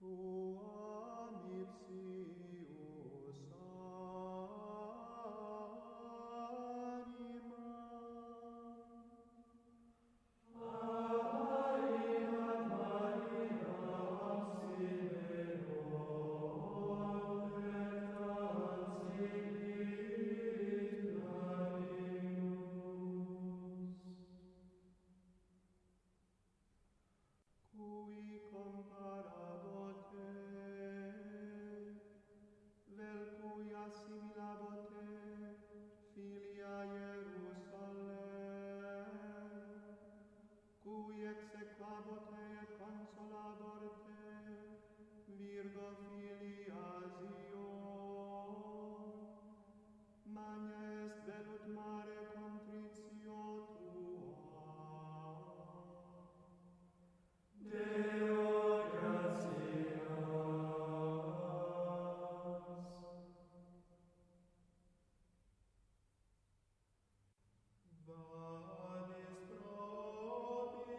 Tuam ipsius anima. Cui comparabot te, vel cui assimilabot te, filia Jerusalem, cui exequabot te et consolabor te, Virgo filia Zion, magna est velut mare contritio tua. Deo gratias. Vadis propitia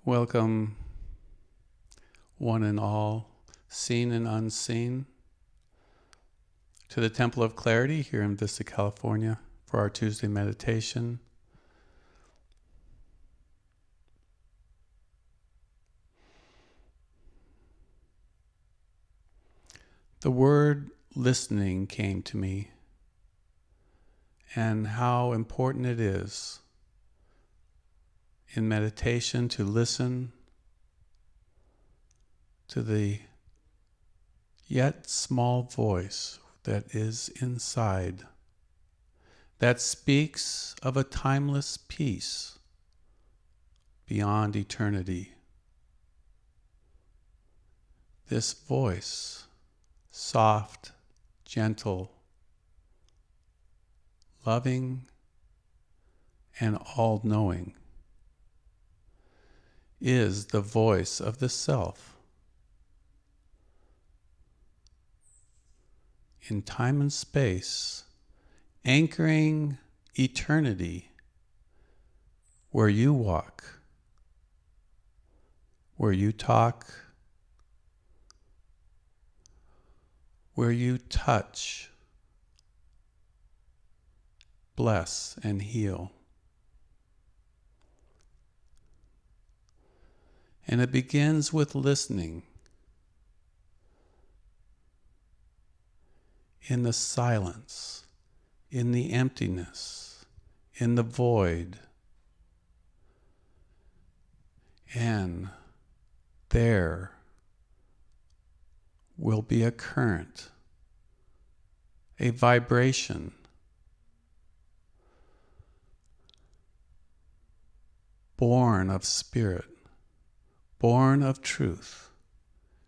Welcome, one and all, seen and unseen, to the Temple of Clarity here in Vista, California for our Tuesday meditation. The word listening came to me, and how important it is in meditation to listen to the yet small voice that is inside, that speaks of a timeless peace beyond eternity. This voice, soft, gentle, loving, and all-knowing, is the voice of the self. In time and space, anchoring eternity where you walk, where you talk, where you touch, bless, and heal. And it begins with listening. In the silence, in the emptiness, in the void. And there will be a current, a vibration, born of spirit, born of truth,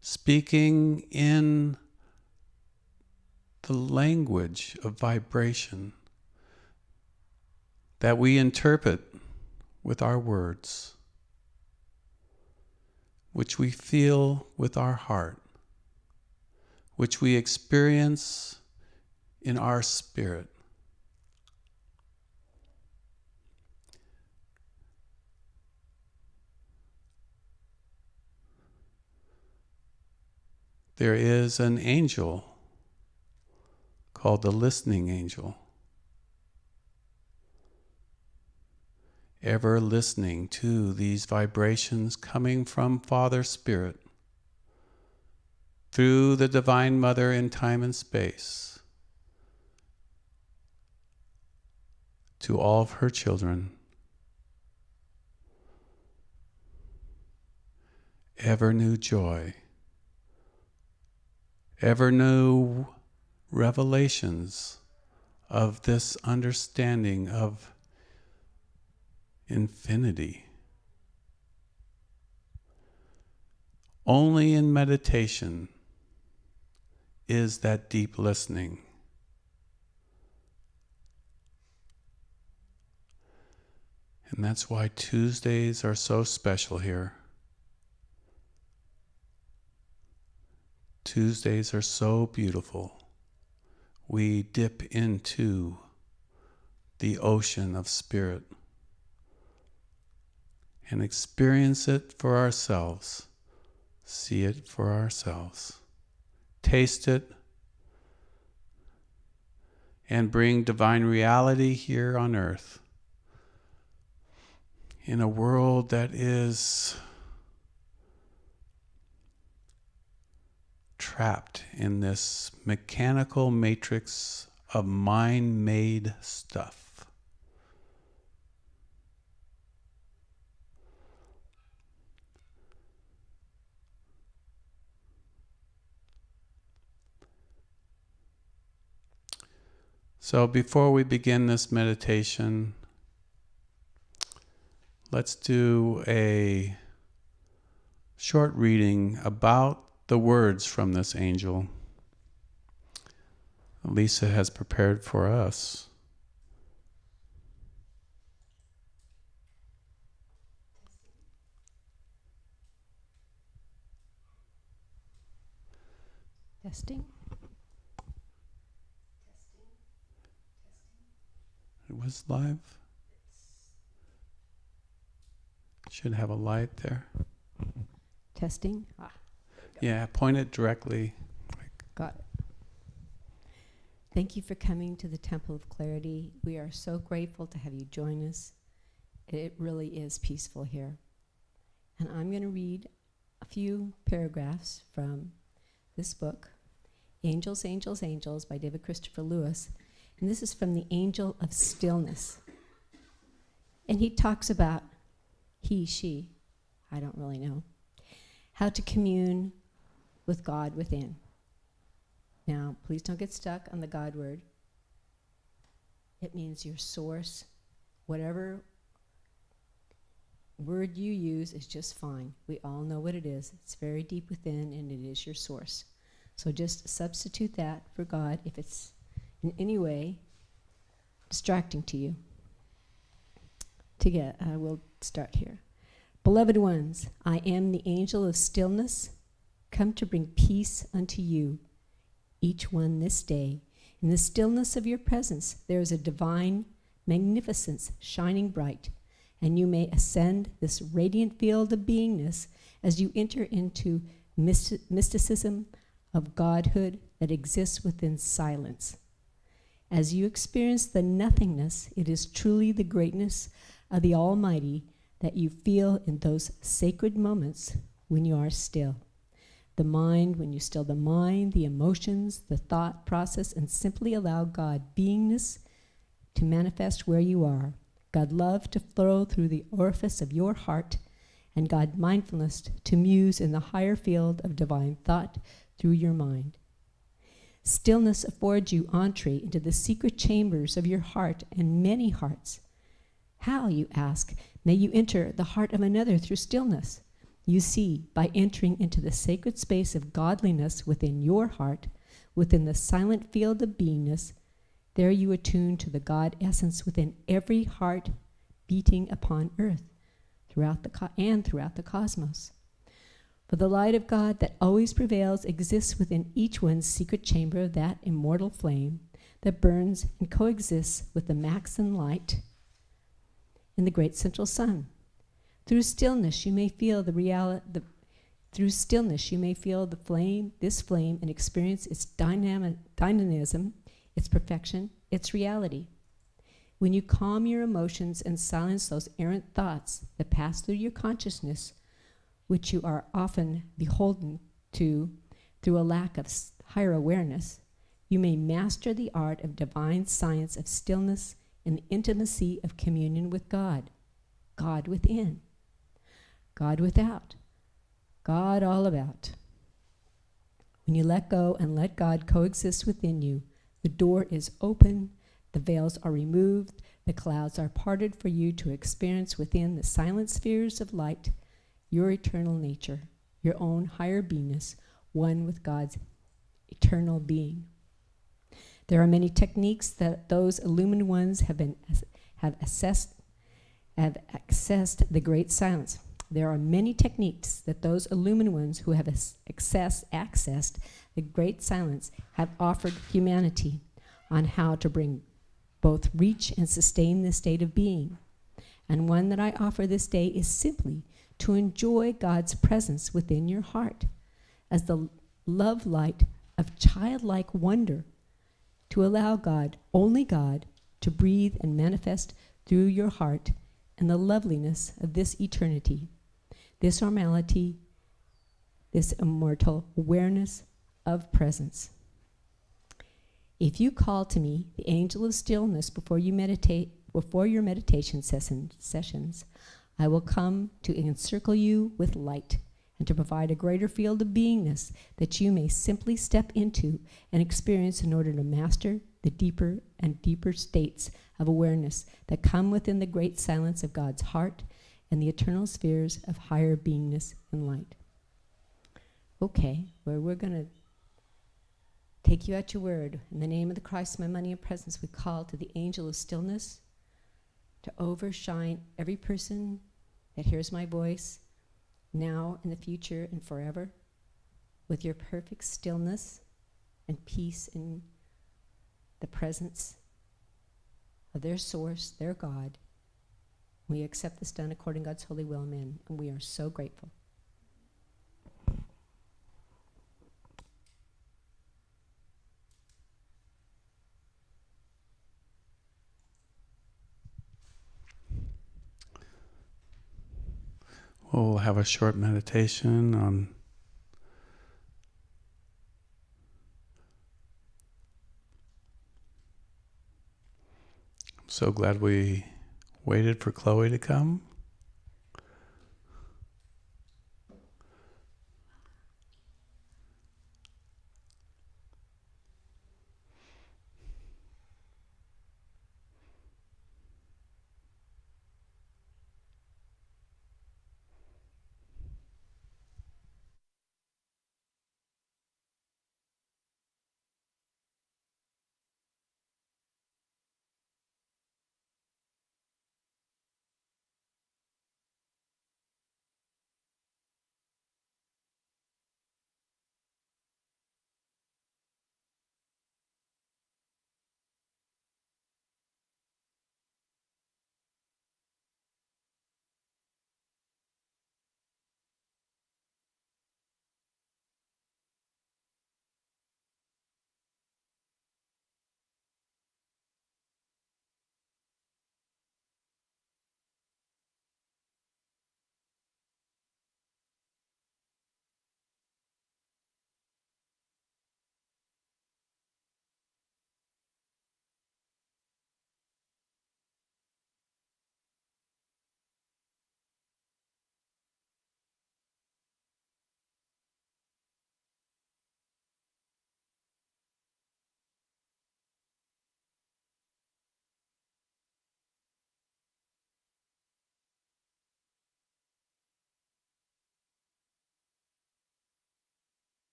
speaking in the language of vibration that we interpret with our words, which we feel with our heart, which we experience in our spirit. There is an angel called the listening angel, ever listening to these vibrations coming from Father Spirit through the Divine Mother in time and space to all of her children. Ever new joy, ever new revelations of this understanding of infinity. Only in meditation is that deep listening. And that's why Tuesdays are so special here. Tuesdays are so beautiful. We dip into the ocean of spirit and experience it for ourselves, see it for ourselves, taste it, and bring divine reality here on earth in a world that is trapped in this mechanical matrix of mind-made stuff. So before we begin this meditation, let's do a short reading about the words from this angel Lisa has prepared for us. Testing. It was live. Should have a light there. Testing. Yeah, point it directly. Got it. Thank you for coming to the Temple of Clarity. We are so grateful to have you join us. It really is peaceful here. And I'm going to read a few paragraphs from this book, Angels, Angels, Angels by David Christopher Lewis. And this is from the Angel of Stillness. And he talks about he, she, I don't really know, how to commune with God within. Now, please don't get stuck on the God word. It means your source. Whatever word you use is just fine. We all know what it is. It's very deep within, and it is your source. So just substitute that for God if it's in any way distracting to you. We'll start here. Beloved ones, I am the angel of stillness, come to bring peace unto you, each one this day. In the stillness of your presence, there is a divine magnificence shining bright, and you may ascend this radiant field of beingness as you enter into mysticism of Godhood that exists within silence. As you experience the nothingness, it is truly the greatness of the Almighty that you feel in those sacred moments when you are still. The mind, when you still the mind, the emotions, the thought process, and simply allow God beingness to manifest where you are, God love to flow through the orifice of your heart, and God mindfulness to muse in the higher field of divine thought through your mind. Stillness affords you entree into the secret chambers of your heart and many hearts. How, you ask, may you enter the heart of another through stillness? You see, by entering into the sacred space of godliness within your heart, within the silent field of beingness, there you attune to the God essence within every heart beating upon earth throughout the cosmos. For the light of God that always prevails exists within each one's secret chamber of that immortal flame that burns and coexists with the maxim light in the great central sun. Through stillness you may feel the flame, and experience its dynamism, its perfection, its reality. When you calm your emotions and silence those errant thoughts that pass through your consciousness, which you are often beholden to through a lack of higher awareness, you may master the art of divine science of stillness and the intimacy of communion with God, God within, God without, God all about. When you let go and let God coexist within you, the door is open, the veils are removed, the clouds are parted for you to experience within the silent spheres of light your eternal nature, your own higher beingness, one with God's eternal being. There are many techniques that those illumined ones have accessed the great silence. There are many techniques that those illumined ones who have accessed the great silence have offered humanity on how to both reach and sustain this state of being. And one that I offer this day is simply to enjoy God's presence within your heart as the love light of childlike wonder, to allow God, only God, to breathe and manifest through your heart and the loveliness of this eternity, this normality, this immortal awareness of presence. If you call to me, the angel of stillness, before your meditation sessions, I will come to encircle you with light and to provide a greater field of beingness that you may simply step into and experience in order to master the deeper and deeper states of awareness that come within the great silence of God's heart and the eternal spheres of higher beingness and light. Okay, well, we're going to take you at your word. In the name of the Christ, my money and presence, we call to the angel of stillness to overshine every person that hears my voice now, in the future, and forever, with your perfect stillness and peace in the presence of their source, their God, We accept this done according to God's holy will. Amen. And we are so grateful. We'll have a short meditation on I'm so glad we waited for Chloe to come.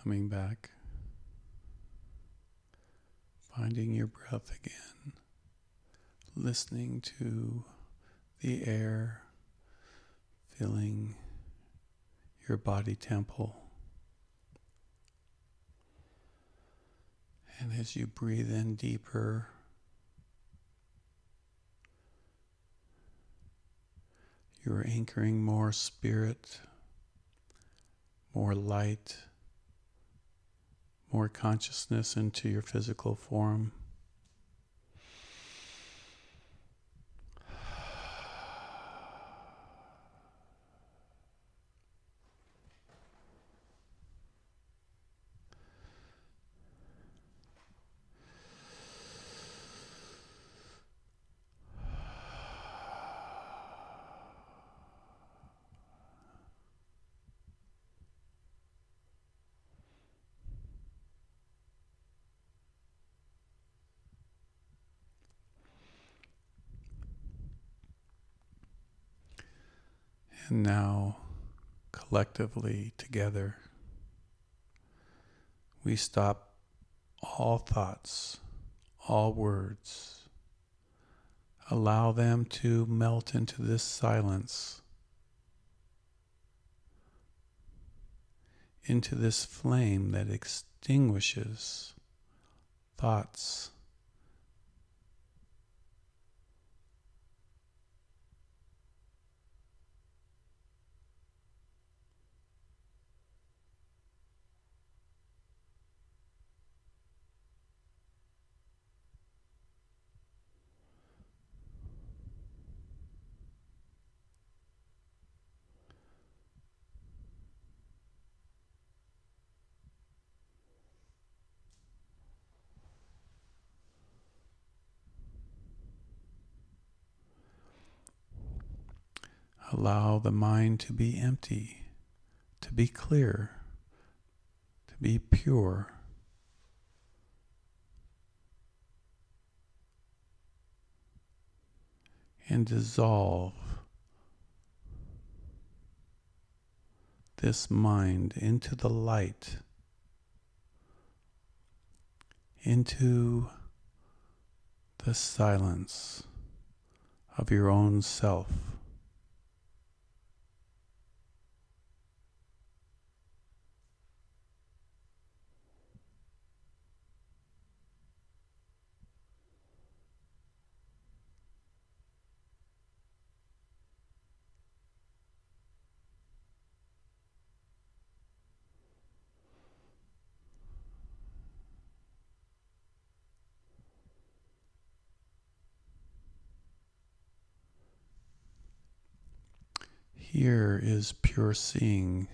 Coming back. Finding your breath again. Listening to the air filling your body temple. And as you breathe in deeper, you're anchoring more spirit, more light, more consciousness into your physical form. And now, collectively together, we stop all thoughts, all words. Allow them to melt into this silence, into this flame that extinguishes thoughts. Allow the mind to be empty, to be clear, to be pure. And dissolve this mind into the light, into the silence of your own self. Here is pure seeing.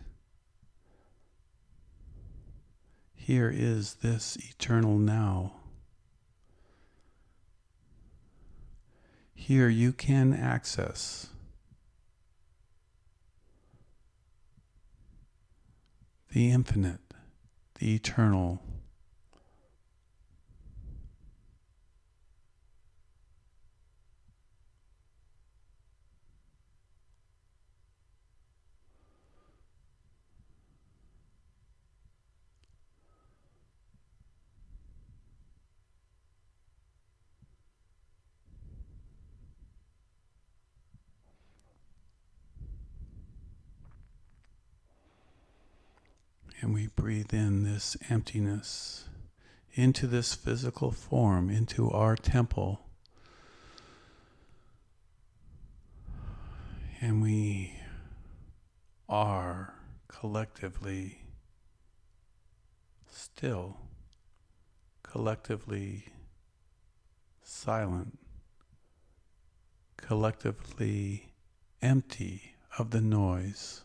Here is this eternal now. Here you can access the infinite, the eternal. And we breathe in this emptiness into this physical form, into our temple. And we are collectively still, collectively silent, collectively empty of the noise.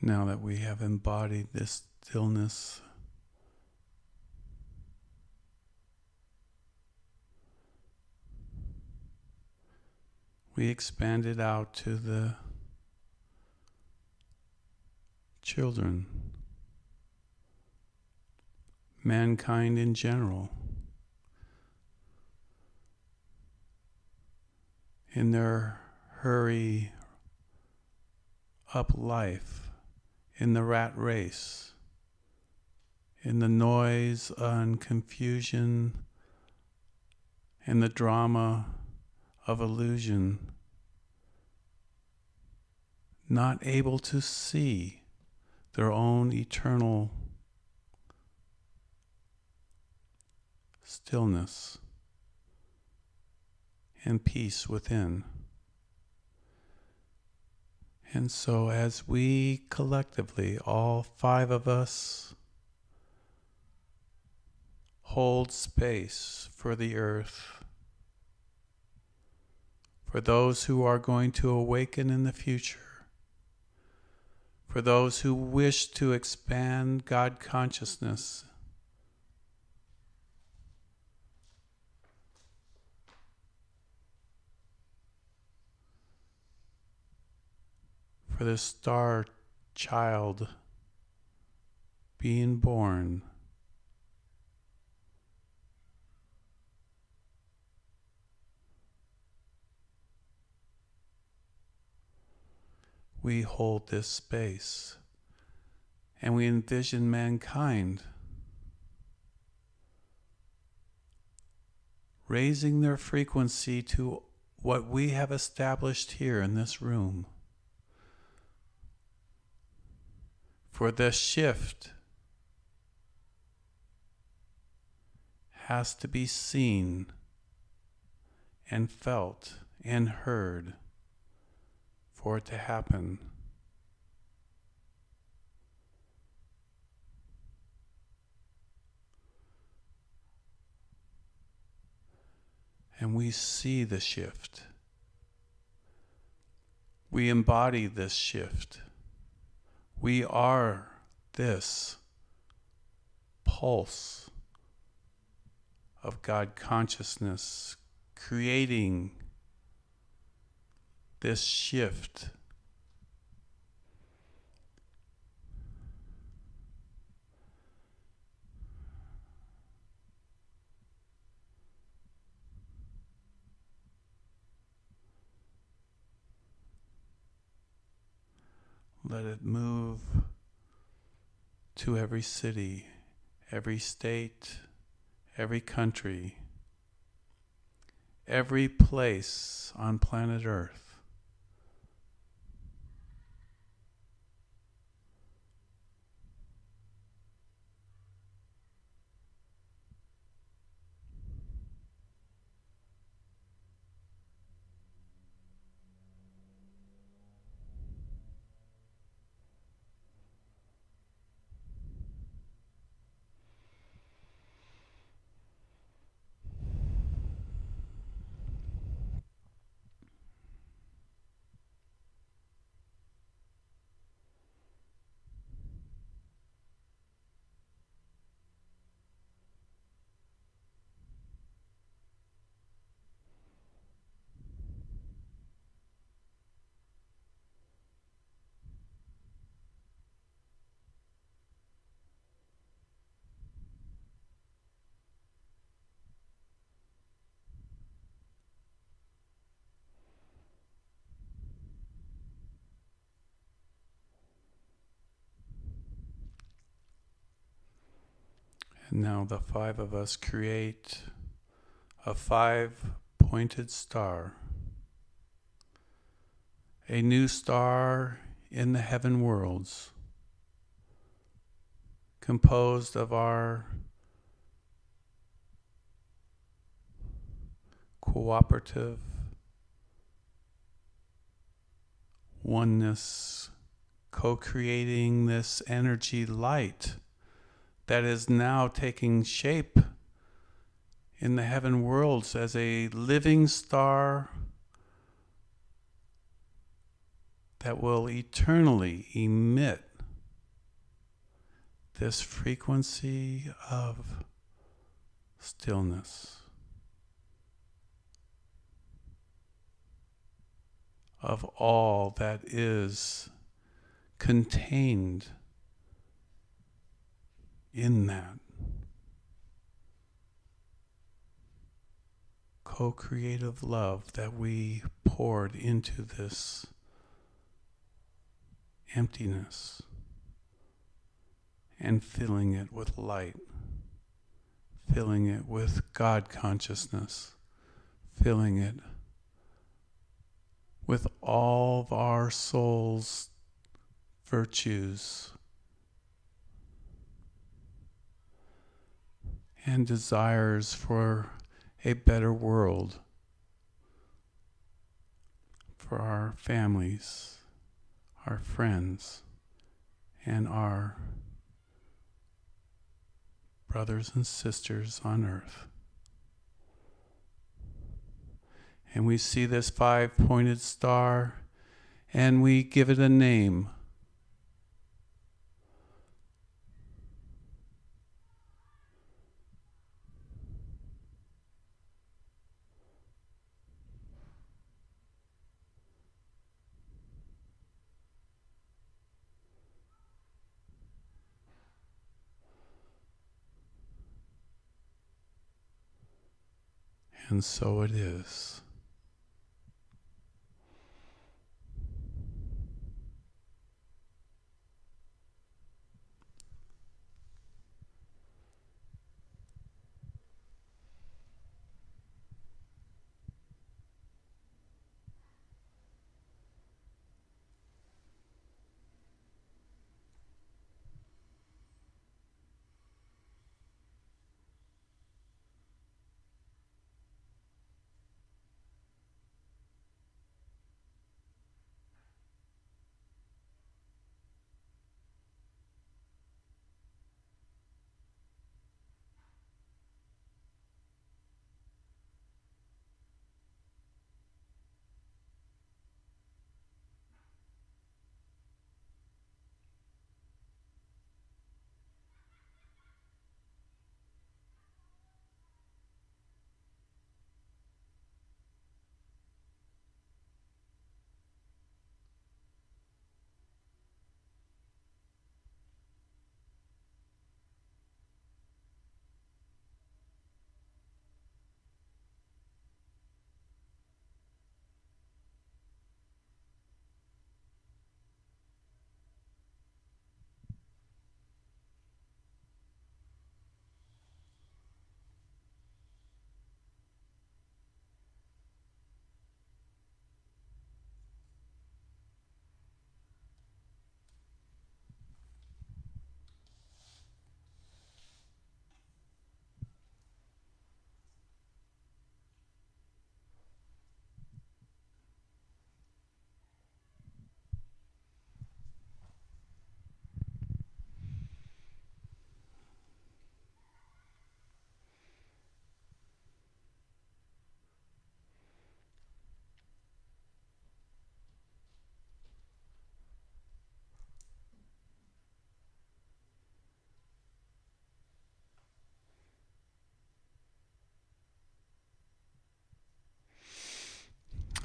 Now that we have embodied this stillness, we expand it out to the children, mankind in general, in their hurry up life, in the rat race, in the noise and confusion and the drama of illusion, not able to see their own eternal stillness and peace within. And so as we collectively, all 5 of us, hold space for the earth, for those who are going to awaken in the future, for those who wish to expand God consciousness, for the star child being born, we hold this space and we envision mankind raising their frequency to what we have established here in this room. For the shift has to be seen and felt and heard for it to happen. And we see the shift. We embody this shift. We are this pulse of God consciousness, creating this shift. Let it move to every city, every state, every country, every place on planet Earth. And now the 5 of us create a 5-pointed star, a new star in the heaven worlds, composed of our cooperative oneness, co-creating this energy light that is now taking shape in the heaven worlds as a living star that will eternally emit this frequency of stillness, of all that is contained in that co-creative love that we poured into this emptiness, and filling it with light, filling it with God consciousness, filling it with all of our soul's virtues and desires for a better world, for our families, our friends, and our brothers and sisters on earth. And we see this 5-pointed star, and we give it a name. And so it is.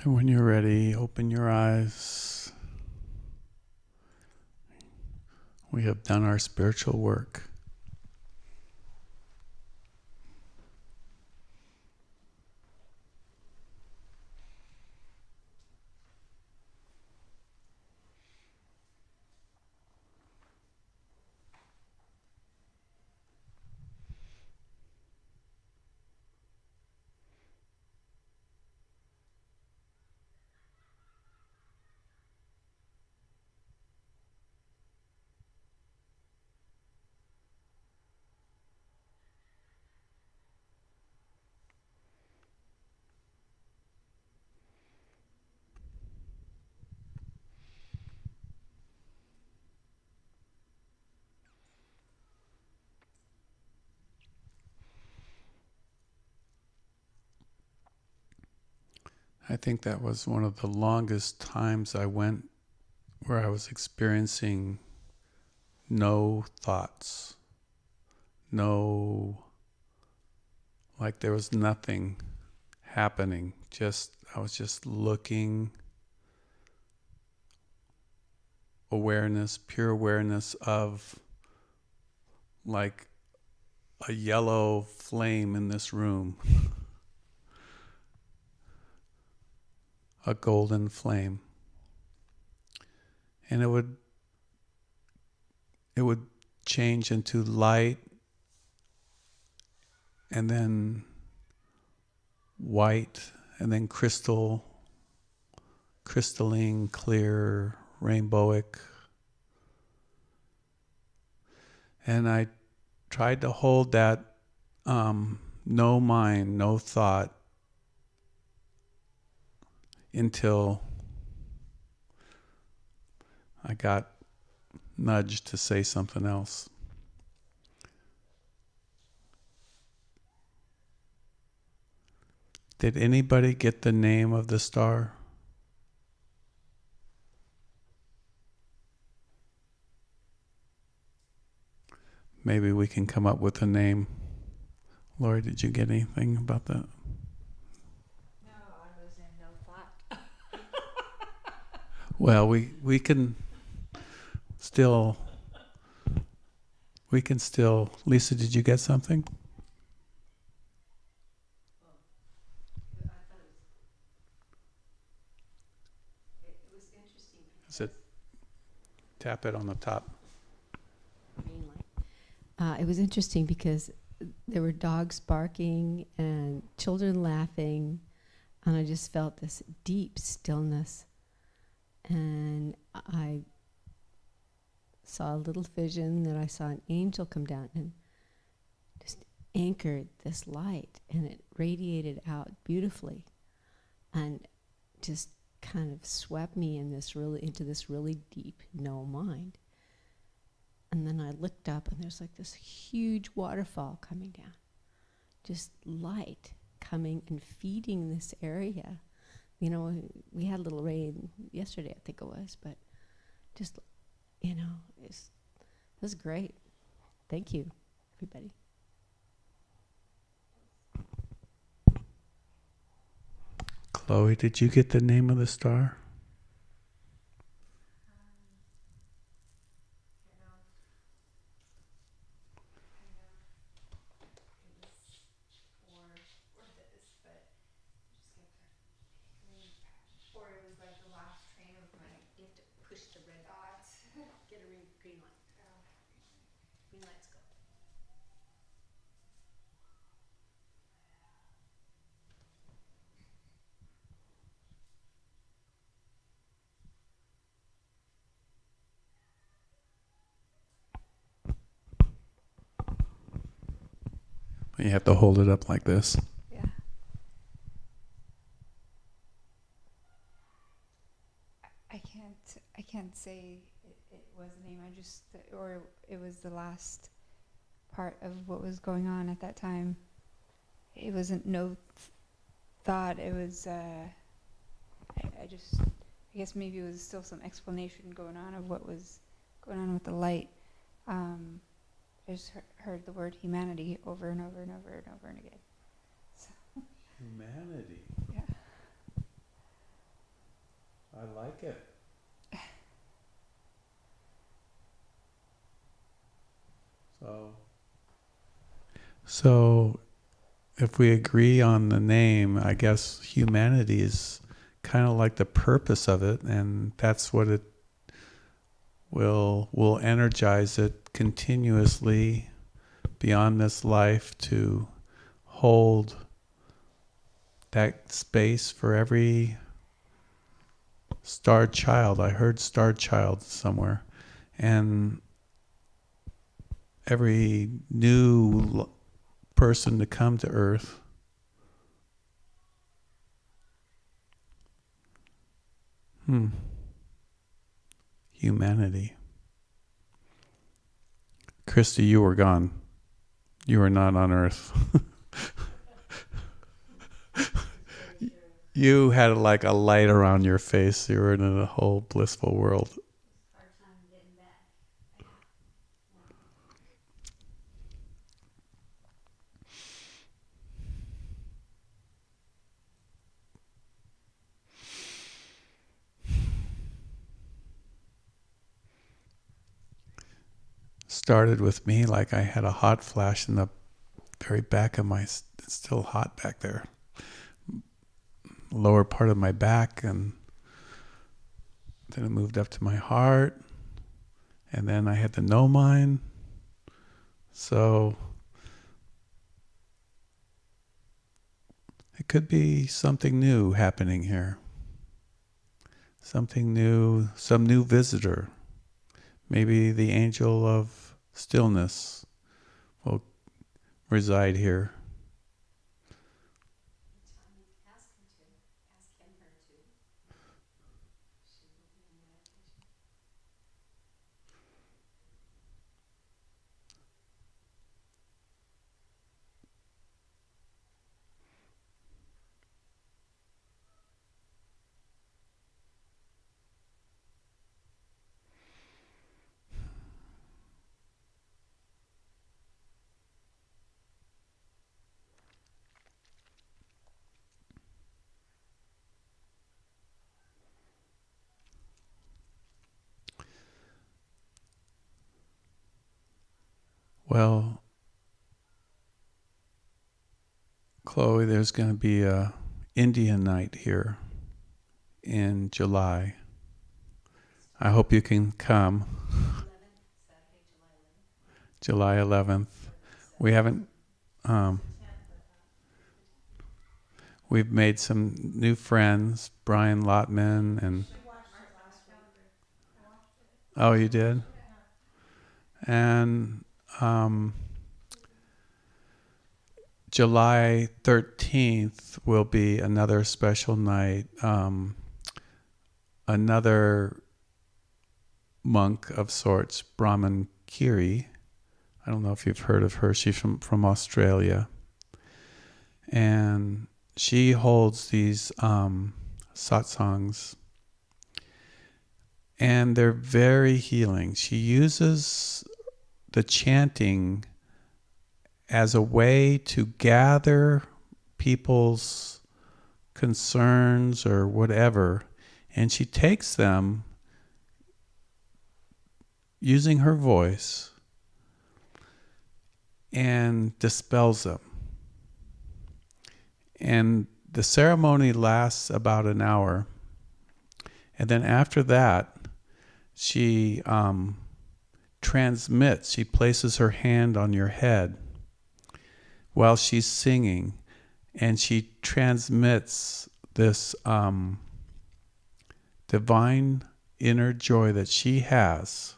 And when you're ready, open your eyes. We have done our spiritual work. I think that was one of the longest times I went where I was experiencing no thoughts, no, like there was nothing happening. I was just looking, awareness, pure awareness of like a yellow flame in this room, a golden flame. And it would change into light and then white and then crystalline, clear, rainbowic. And I tried to hold that no mind, no thought until I got nudged to say something else. Did anybody get the name of the star? Maybe we can come up with a name. Lori, did you get anything about that? No, I was in no thought. Well, we can still, Lisa, did you get something? It was interesting. Is it, tap it on the top. Green light. It was interesting because there were dogs barking and children laughing, and I just felt this deep stillness. And I saw a little vision that I saw an angel come down and just anchored this light, and it radiated out beautifully and just kind of swept me into this really deep no mind. And then I looked up, and there's like this huge waterfall coming down, just light coming and feeding this area. You know, we had a little rain yesterday, I think it was, but just, you know, it was great. Thank you, everybody. Chloe, did you get the name of the star? You have to hold it up like this. Yeah. I can't say it was a name. Or it was the last part of what was going on at that time. It wasn't no thought. It was, I guess maybe it was still some explanation going on of what was going on with the light. I just heard the word humanity over and over and over and over and again. So. Humanity. Yeah. I like it. So if we agree on the name, I guess humanity is kind of like the purpose of it, and that's what it will energize it continuously beyond this life to hold that space for every star child. I heard star child somewhere. And every new person to come to Earth humanity. Christy, you were gone. You were not on Earth. You had like a light around your face. You were in a whole blissful world. started with me like I had a hot flash in the very back of my, it's still hot back there, lower part of my back, and then it moved up to my heart, and then I had the no mind. So it could be something new happening here. Something new, some new visitor. Maybe the angel of stillness will reside here. Well, Chloe, there's going to be a Indian night here in July. I hope you can come. July 11th. We haven't, we've made some new friends, Brian Lotman and... Oh, you did? And July 13th will be another special night. Another monk of sorts, Brahman Kiri. I don't know if you've heard of her. She's from Australia. And she holds these satsangs. And they're very healing. She uses the chanting as a way to gather people's concerns or whatever, and she takes them using her voice and dispels them. And the ceremony lasts about an hour, and then after that, she transmits. She places her hand on your head while she's singing, and she transmits this divine inner joy that she has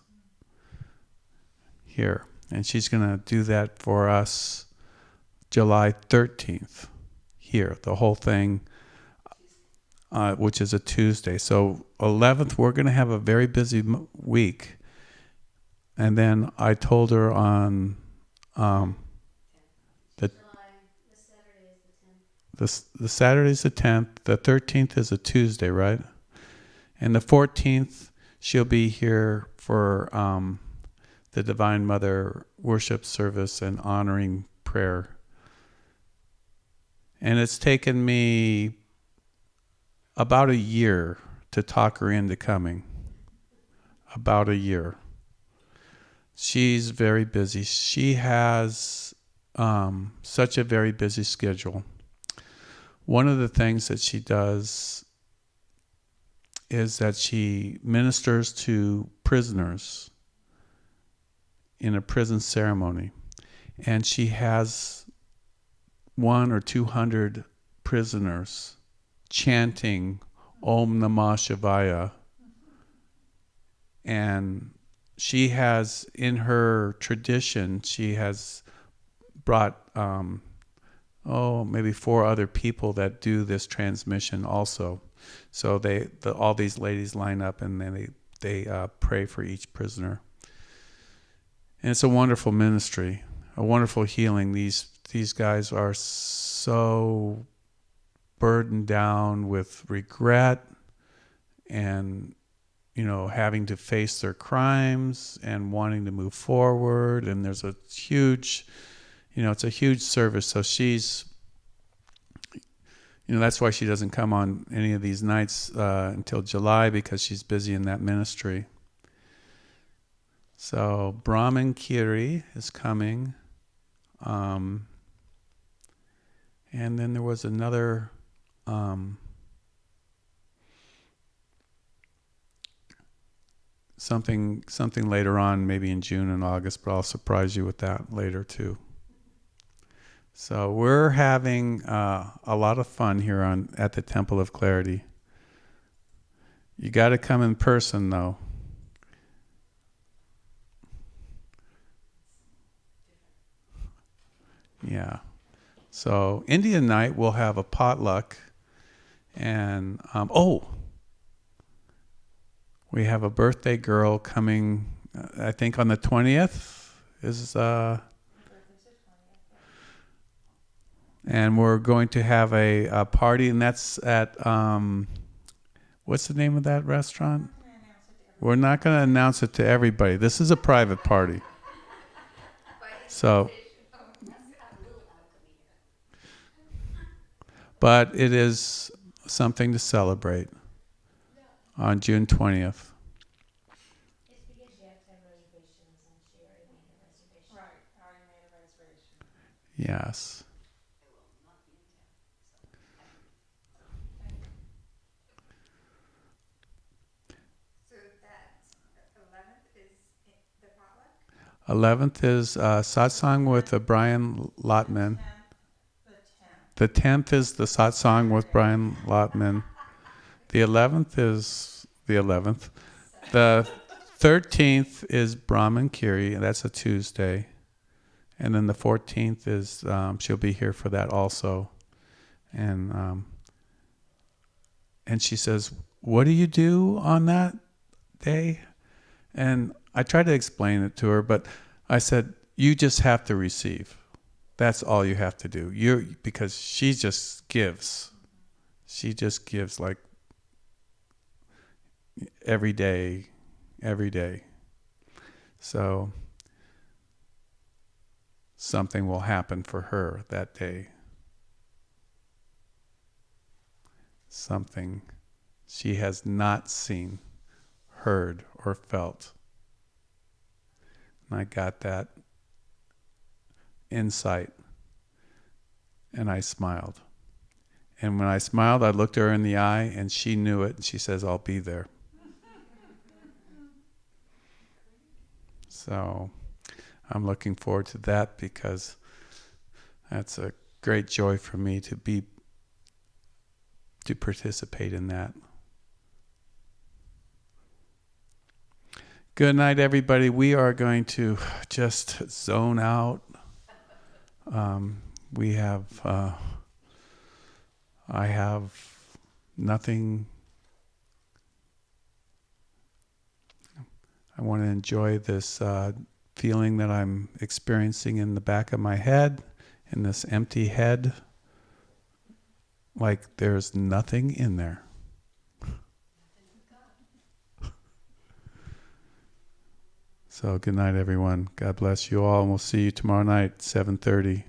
here. And she's going to do that for us July 13th here, the whole thing, which is a Tuesday. So 11th, we're going to have a very busy week. And then I told her on the Saturday's the 10th, the 13th is a Tuesday, right? And the 14th, she'll be here for the Divine Mother worship service and honoring prayer. And it's taken me about a year to talk her into coming. About a year. She's very busy. She has such a very busy schedule. One of the things that she does is that she ministers to prisoners in a prison ceremony. And she has 100 or 200 prisoners chanting Om Namah Shivaya. And she has, in her tradition, she has brought maybe 4 other people that do this transmission also. So all these ladies line up and then they pray for each prisoner. And it's a wonderful ministry, a wonderful healing. These guys are so burdened down with regret and, having to face their crimes and wanting to move forward. And there's a huge, it's a huge service. So she's, that's why she doesn't come on any of these nights until July, because she's busy in that ministry. So Brahman Kiri is coming. And then there was another something later on, maybe in June and August, but I'll surprise you with that later too. So we're having a lot of fun here at the Temple of Clarity. You got to come in person, though. Yeah. So Indian night, we'll have a potluck, and we have a birthday girl coming. I think on the 20th is. And we're going to have a party, and that's at what's the name of that restaurant? We're not going to announce it to everybody. This is a private party. So, but it is something to celebrate on June 20th. It's because you have to have reservations, and she already made a reservation. Right, I already made a reservation. Yes. So that 11th is the potluck? 11th is satsang with Brian Lotman. The 10th is the satsang with Brian Lotman. The 11th is the 11th. The 13th is Brahman Kiri, and that's a Tuesday. And then the 14th is, she'll be here for that also. And she says, what do you do on that day? And I tried to explain it to her, but I said, you just have to receive. That's all you have to do. Because she just gives. She just gives like every day. So something will happen for her that day. Something she has not seen, heard, or felt. And I got that insight, and I smiled. And when I smiled, I looked her in the eye, and she knew it, and she says, I'll be there. So I'm looking forward to that, because that's a great joy for me to participate in that. Good night, everybody. We are going to just zone out. I have nothing. I want to enjoy this feeling that I'm experiencing in the back of my head, in this empty head, like there's nothing in there. So good night, everyone. God bless you all, and we'll see you tomorrow night, 7:30.